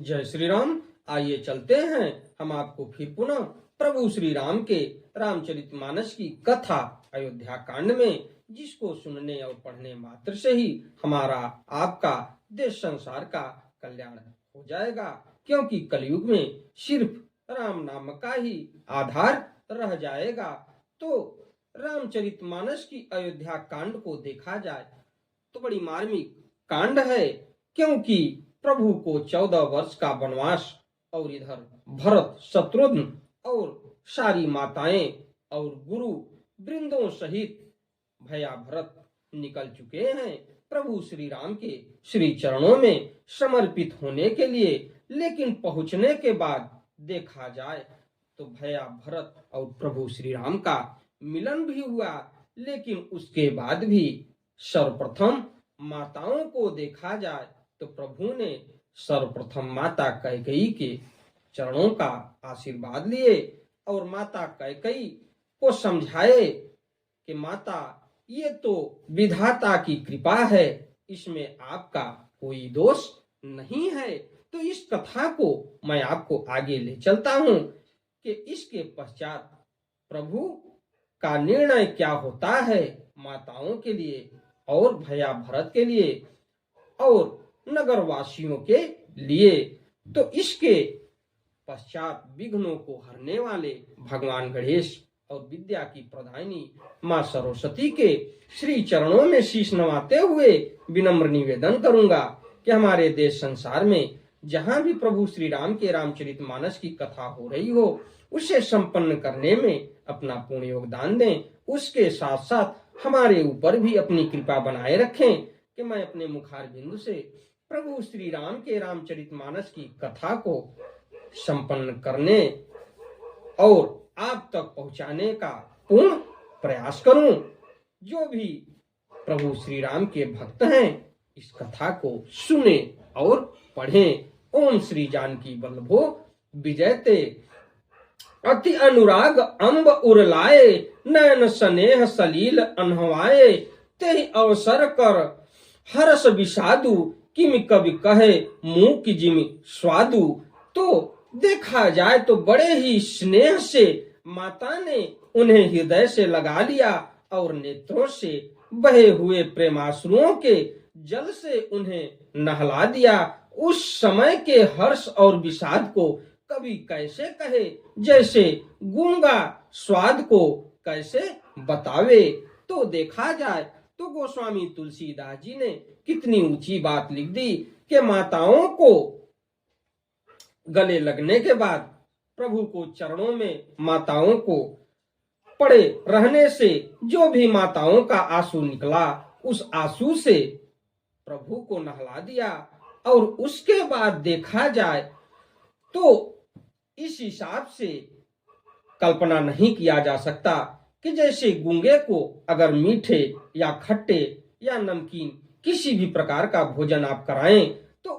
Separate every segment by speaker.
Speaker 1: जय श्री राम। आइए चलते हैं हम आपको फिर पुनः प्रभु श्री राम के रामचरितमानस की कथा अयोध्या कांड में, जिसको सुनने और पढ़ने मात्र से ही हमारा आपका देश संसार का कल्याण हो जाएगा, क्योंकि कलयुग में सिर्फ राम नाम का ही आधार रह जाएगा। तो रामचरितमानस की अयोध्या कांड को देखा जाए तो बड़ी मार्मिक कांड है, क्योंकि प्रभु को 14 वर्ष का वनवास और इधर भरत, शत्रुघ्न और सारी माताएं और गुरु वृंदों सहित भैया भरत निकल चुके हैं प्रभु श्री राम के श्री चरणों में समर्पित होने के लिए। लेकिन पहुंचने के बाद देखा जाए तो भैया भरत और प्रभु श्री राम का मिलन भी हुआ, लेकिन उसके बाद भी सर्वप्रथम माताओं को देखा जाए तो प्रभु ने सर्वप्रथम माता कैकेयी के चरणों का आशीर्वाद लिए और माता कैकेयी को समझाए कि माता, ये तो विधाता की कृपा है, इसमें आपका कोई दोष नहीं है। तो इस कथा को मैं आपको आगे ले चलता हूं कि इसके पश्चात प्रभु का निर्णय क्या होता है माताओं के लिए और भैया भरत के लिए और नगर वासियों के लिए। तो इसके पश्चात विघ्नों को हरने वाले भगवान गणेश और विद्या की प्रदायिनी मां सरस्वती के श्री चरणों में शीश नवाते हुए विनम्र निवेदन करूंगा कि हमारे देश संसार में जहां भी प्रभु श्री राम के रामचरितमानस की कथा हो रही हो, उसे संपन्न करने में अपना पूर्ण योगदान दें। उसके साथ साथ हमारे ऊपर भी अपनी कृपा बनाए रखें कि मैं अपने मुखार बिंदु से प्रभु श्री राम के रामचरितमानस की कथा को संपन्न करने और आप तक पहुंचाने का पूर्ण प्रयास करूं। जो भी प्रभु श्री राम के भक्त हैं इस कथा को सुने और पढ़ें। ओम श्री जानकी वल्लभो विजयते। अति अनुराग अंब उरलाए, नयन स्नेह सलील अनहवाए, तेहि अवसर कर हर्ष विषादु, किम कवि कहे मुंह की जिमि स्वादु। तो देखा जाए तो बड़े ही स्नेह से माता ने उन्हें हृदय से लगा लिया और नेत्रों से बहे हुए प्रेमाश्रुओं के जल से उन्हें नहला दिया। उस समय के हर्ष और विषाद को कवि कैसे कहे, जैसे गूंगा स्वाद को कैसे बतावे। तो देखा जाए तो गोस्वामी तुलसीदास जी ने कितनी ऊंची बात लिख दी कि माताओं को गले लगने के बाद प्रभु को चरणों में माताओं को पड़े रहने से जो भी माताओं का आंसू निकला, उस आंसू से प्रभु को नहला दिया। और उसके बाद देखा जाए तो इस हिसाब से कल्पना नहीं किया जा सकता कि जैसे गूंगे को अगर मीठे या खट्टे या नमकीन किसी भी प्रकार का भोजन आप कराएं तो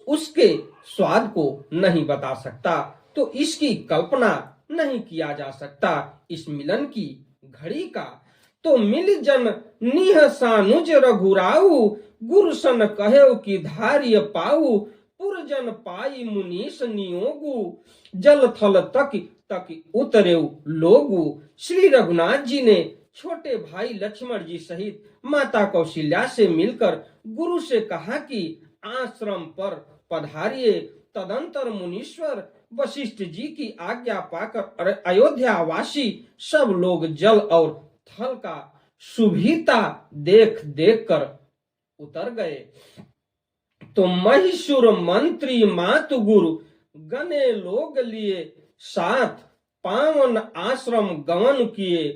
Speaker 1: उसके स्वाद को नहीं बता सकता। तो इसकी कल्पना नहीं किया जा सकता इस मिलन की घड़ी का। तो मिल जन निह सानुज रघुराऊ, गुरु सन कहे कि धार्य पाऊ, पुरजन पाई मुनीष नियोगु, जल थल तक तक उतरे लोगु। श्री रघुनाथ जी ने छोटे भाई लक्ष्मण जी सहित माता कौशल्या से मिलकर गुरु से कहा कि आश्रम पर पधारिए। तदंतर मुनीश्वर वशिष्ठ जी की आज्ञा पाकर अयोध्या वासी सब लोग जल और थल का सुभिता देख देख कर उतर गए। तो महिषुर मंत्री मातु गुरु गने लोग लिए साथ, पावन आश्रम गमन किए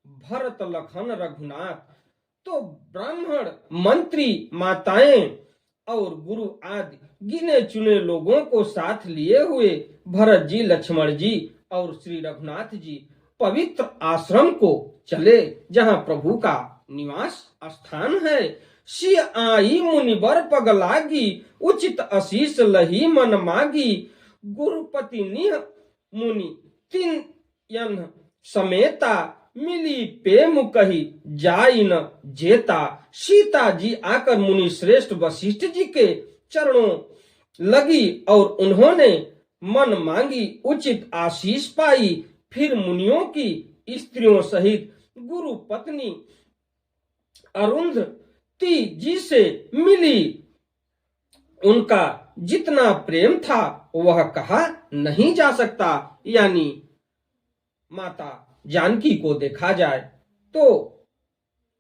Speaker 1: भरत लखन रघुनाथ। तो ब्राह्मण, मंत्री, माताएं और गुरु आदि गिने चुने लोगों को साथ लिए हुए भरत जी, लक्ष्मण जी और श्री रघुनाथ जी पवित्र आश्रम को चले, जहां प्रभु का निवास स्थान है। सी आई मुनिवर पग लागी, उचित आशीष लही मन मागी, गुरुपति निह मुनि तीन यन समेता, मिली प्रेम कही जाई न जेता। सीता जी आकर मुनि श्रेष्ठ वशिष्ठ जी के चरणों लगी और उन्होंने मन मांगी उचित आशीष पाई। फिर मुनियों की स्त्रियों सहित गुरु पत्नी अरुंधति जी से मिली। उनका जितना प्रेम था वह कहा नहीं जा सकता। यानी माता जानकी को देखा जाए तो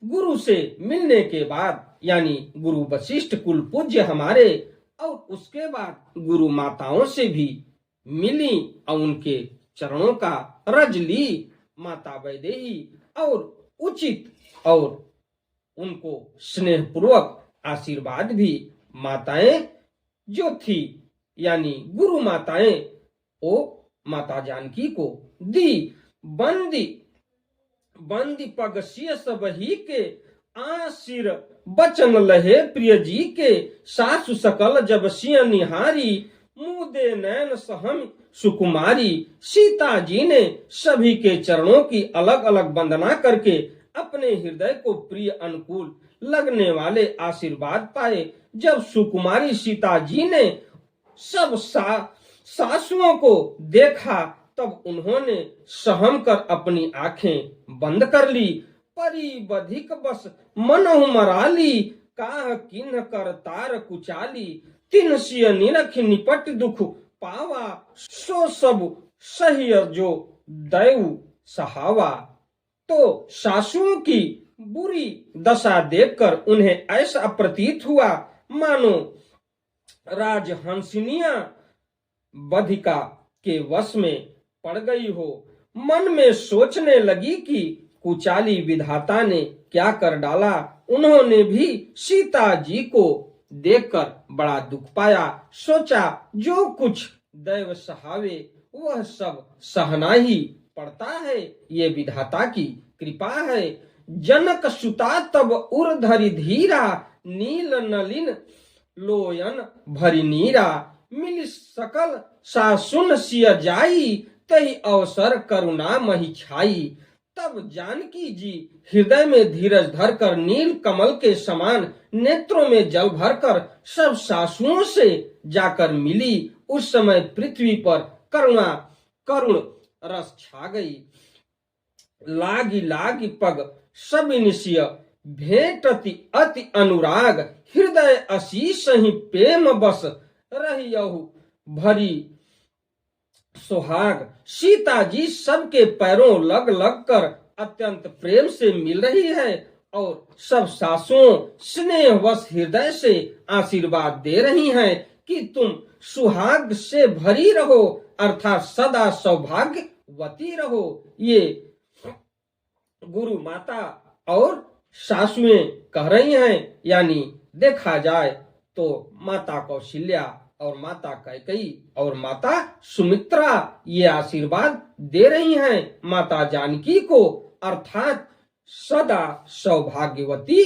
Speaker 1: गुरु से मिलने के बाद, यानी गुरु वशिष्ठ कुल पूज्य हमारे, और उसके बाद गुरु माताओं से भी मिली और उनके चरणों का रज ली माता वैदेही, और उचित और उनको स्नेह पूर्वक आशीर्वाद भी माताएं जो थी, यानी गुरु माताएं, वो माता जानकी को दी। बंदी पग शीस बही के आशीर बचन लहे प्रिय जी के। सासु सकल जब सिय निहारी मुदे नैन सहम सुकुमारी। सीता जी ने सभी के चरणों की अलग अलग वंदना करके अपने हृदय को प्रिय अनुकूल लगने वाले आशीर्वाद पाए। जब सुकुमारी सीता जी ने सब सासुओं को देखा तब उन्होंने सहम कर अपनी आंखें बंद कर ली। परी बधिक बस मनहु मराली काह किन्ह कर तार कुचाली। तिन सिय निरख निपट दुख पावा सो सब सही जो दैव सहावा। तो सासुओं की बुरी दशा देखकर उन्हें ऐसा प्रतीत हुआ मानो राजहंसिनिया बधिका के वश में पड़ गई हो। मन में सोचने लगी कि कुचाली विधाता ने क्या कर डाला। उन्होंने भी सीता जी को देखकर बड़ा दुख पाया। सोचा जो कुछ दैव सहावे वह सब सहना ही पड़ता है, ये विधाता की कृपा है। जनक सुता तब उर धरि धीरा नील नलिन लोयन भरी नीरा। मिल सकल सासुन सिय जाई तही अवसर करुणा मही छाई। तब जानकी जी हृदय में धीरज धरकर नील कमल के समान नेत्रों में जल भरकर सब सासुओं से जाकर मिली। उस समय पृथ्वी पर करुण रस छा गई। लागी लागी पग सबिनिसिय भेटति अति अनुराग। हृदय असीस ही प्रेम बस रहियहु भरी सुहाग। सीता जी सबके पैरों लग लग कर अत्यंत प्रेम से मिल रही है और सब सासुओं स्नेहवश हृदय से आशीर्वाद दे रही हैं कि तुम सुहाग से भरी रहो, अर्थात सदा सौभाग्यवती रहो। ये गुरु माता और सासुएं कह रही हैं। यानी देखा जाए तो माता कौशल्या और माता कैकेयी और माता सुमित्रा ये आशीर्वाद दे रही हैं माता जानकी को, अर्थात सदा सौभाग्यवती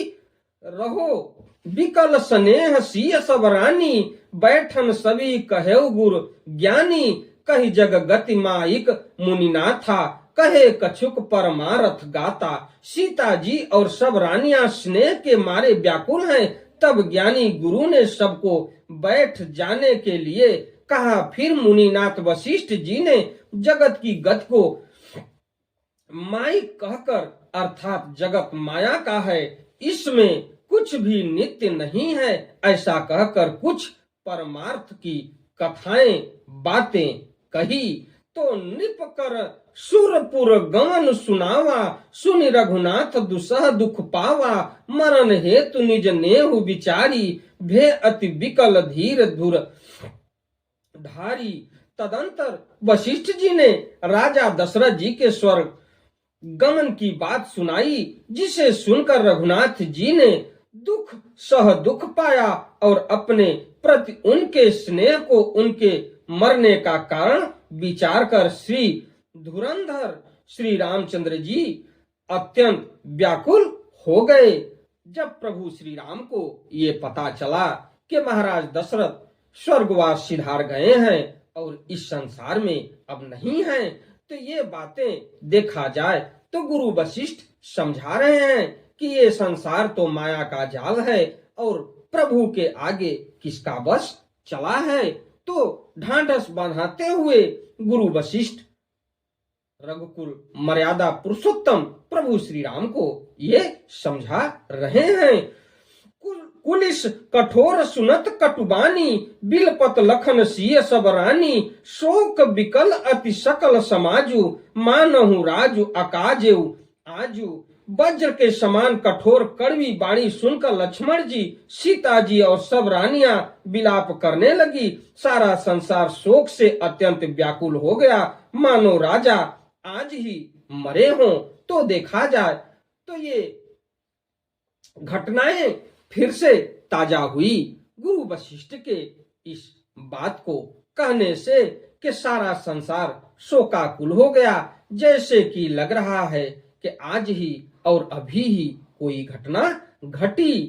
Speaker 1: रहो। विकल स्नेह सिय सब रानी बैठन सभी कहे गुरु ज्ञानी। कही जग गति माइक मुनिनाथा कहे कछुक परमारथ गाता। सीता जी और सब रानियां स्नेह के मारे व्याकुल हैं। तब ज्ञानी गुरु ने सबको बैठ जाने के लिए कहा। फिर मुनिनाथ वशिष्ठ जी ने जगत की गति को माई कहकर, अर्थात जगत माया का है, इसमें कुछ भी नित्य नहीं है, ऐसा कहकर कुछ परमार्थ की कथाएं बातें कही। तो नृप कर सुरपुर गमन सुनावा सुनि रघुनाथ दुसह दुख पावा। मरण हेतु निज नेहु विचारी भे अति विकल धीर धुर धारी। तदंतर वशिष्ठ जी ने राजा दशरथ जी के स्वर्ग गमन की बात सुनाई, जिसे सुनकर रघुनाथ जी ने दुख सह दुख पाया और अपने प्रति उनके स्नेह को उनके मरने का कारण विचार कर श्री धुरंधर श्री रामचंद्र जी अत्यंत व्याकुल हो गए। जब प्रभु श्री राम को ये पता चला कि महाराज दशरथ स्वर्गवास सिधार गए हैं और इस संसार में अब नहीं हैं, तो ये बातें देखा जाए तो गुरु वशिष्ठ समझा रहे हैं कि ये संसार तो माया का जाल है और प्रभु के आगे किसका बस चला है, तो ढांढस बंधाते हुए गुरु वशिष्ठ रघुकुल मर्यादा पुरुषोत्तम प्रभु श्री राम को ये समझा रहे हैं। कुलिस कठोर सुनत कटुबानी, बिलपत लखन सिय सब रानी, शोक बिकल अति सकल समाजु, मानहु राजु अकाजेउ आजू। वज्र के समान कठोर कड़वी बाणी सुनकर लक्ष्मण जी, सीता जी और सब रानियां विलाप करने लगी। सारा संसार शोक से अत्यंत व्याकुल हो गया, मानो राजा आज ही मरे हों। तो देखा जाए तो ये घटनाएं फिर से ताजा हुई। गुरु वशिष्ठ के इस बात को कहने से कि सारा संसार शोकाकुल हो गया, जैसे कि लग रहा है कि आज ही और अभी ही कोई घटना घटी।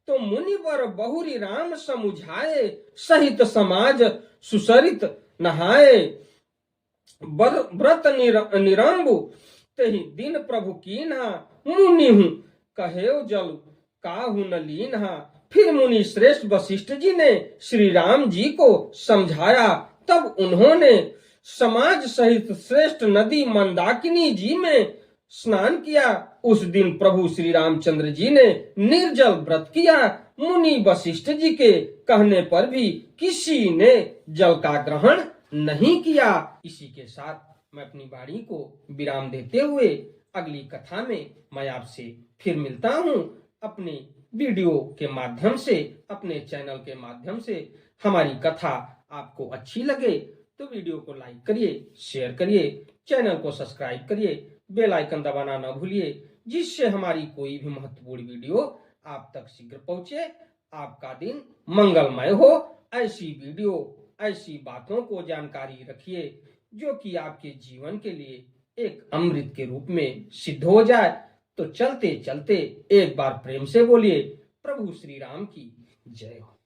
Speaker 1: तो मुनिवर बहुरी राम समुझाए, सहित समाज सुसरित नहाए। व्रत निरंबु तहि दिन प्रभु कीन्हा, मुनि हूँ कहेउ जल काहू न लीन्हा। फिर मुनि श्रेष्ठ वशिष्ठ जी ने श्री राम जी को समझाया। तब उन्होंने समाज सहित श्रेष्ठ नदी मंदाकिनी जी में स्नान किया। उस दिन प्रभु श्री रामचंद्र जी ने निर्जल व्रत किया। मुनि वशिष्ठ जी के कहने पर भी किसी ने जल का ग्रहण नहीं किया। इसी के साथ मैं अपनी वाणी को विराम देते हुए अगली कथा में मैं आपसे फिर मिलता हूँ। अपने वीडियो के माध्यम से, अपने चैनल के माध्यम से हमारी कथा आपको अच्छी लगे तो वीडियो को लाइक करिए, शेयर करिए, चैनल को सब्सक्राइब करिए, बेल आइकन दबाना न भूलिए, जिससे हमारी कोई भी महत्वपूर्ण वीडियो आप तक शीघ्र पहुंचे। आपका दिन मंगलमय हो। ऐसी वीडियो, ऐसी बातों को जानकारी रखिए जो कि आपके जीवन के लिए एक अमृत के रूप में सिद्ध हो जाए। तो चलते चलते एक बार प्रेम से बोलिए, प्रभु श्री राम की जय हो।